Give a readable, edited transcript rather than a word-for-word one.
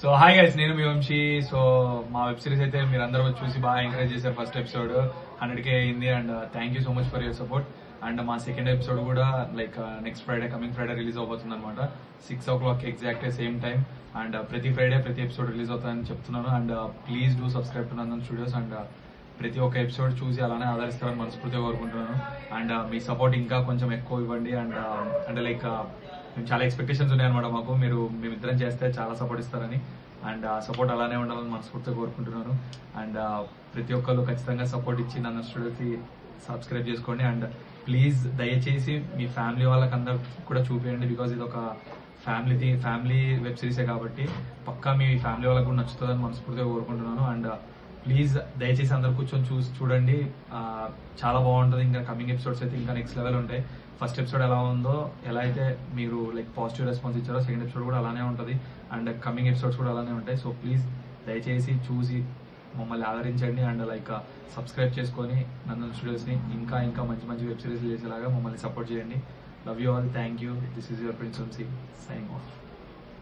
So hi guys, నేను మీ Vamsi. So మా web series అయితే మీరు అందరూ చూసి బాగా ఎంకరేజ్ చేశారు. ఫస్ట్ ఎపిసోడ్ 100K అయింది and thank you so much for your support. And మా సెకండ్ ఎపిసోడ్ కూడా like next Friday, coming Friday release అవబోతుంది అనమాట. 6 o'clock exact same time. And ప్రతి ఫ్రైడే ప్రతి ఎపిసోడ్ రిలీజ్ అవుతుందని చెప్తున్నాను. And please do subscribe to Nandan Studios. And ప్రతి ఒక్క ఎపిసోడ్ చూసి అలానే ఆదరిస్తారని మనస్ఫూర్తిగా కోరుకుంటున్నాను. అండ్ మీ సపోర్ట్ ఇంకా కొంచెం ఎక్కువ ఇవ్వండి. అండ్ అంటే లైక్ మేము చాలా ఎక్స్పెక్టేషన్స్ ఉన్నాయన్నమాట మాకు. మేమిద్దరం చేస్తే చాలా సపోర్ట్ ఇస్తారని. అండ్ ఆ సపోర్ట్ అలానే ఉండాలని మనస్ఫూర్తిగా కోరుకుంటున్నాను. అండ్ ప్రతి ఒక్కరు ఖచ్చితంగా సపోర్ట్ ఇచ్చి నన్ను స్టూడియోకి సబ్స్క్రైబ్ చేసుకోండి. అండ్ ప్లీజ్ దయచేసి మీ ఫ్యామిలీ వాళ్ళకి అందరు కూడా చూపించండి. బికాజ్ ఇది ఒక ఫ్యామిలీ వెబ్ సిరీసే కాబట్టి పక్కా మీ ఫ్యామిలీ వాళ్ళకి కూడా నచ్చుతుందని మనస్ఫూర్తిగా కోరుకుంటున్నాను. అండ్ ప్లీజ్ దయచేసి అందరు కూర్చొని చూడండి. చాలా బాగుంటుంది. ఇంకా కమింగ్ ఎపిసోడ్స్ అయితే ఇంకా నెక్స్ట్ లెవెల్ ఉంటాయి. ఫస్ట్ ఎపిసోడ్ ఎలా ఉందో, ఎలా అయితే మీరు లైక్ పాజిటివ్ రెస్పాన్స్ ఇచ్చారో సెకండ్ ఎపిసోడ్ కూడా అలానే ఉంటుంది. అండ్ కమింగ్ ఎపిసోడ్స్ కూడా అలానే ఉంటాయి. సో ప్లీజ్ దయచేసి చూసి మమ్మల్ని ఆదరించండి. అండ్ లైక్ సబ్స్క్రైబ్ చేసుకొని నందన్ స్టూడియోస్ని ఇంకా ఇంకా మంచి మంచి వెబ్ సిరీస్ చేసేలాగా మమ్మల్ని సపోర్ట్ చేయండి. Love you all. Thank you. This is your Prince Vamshi signing of.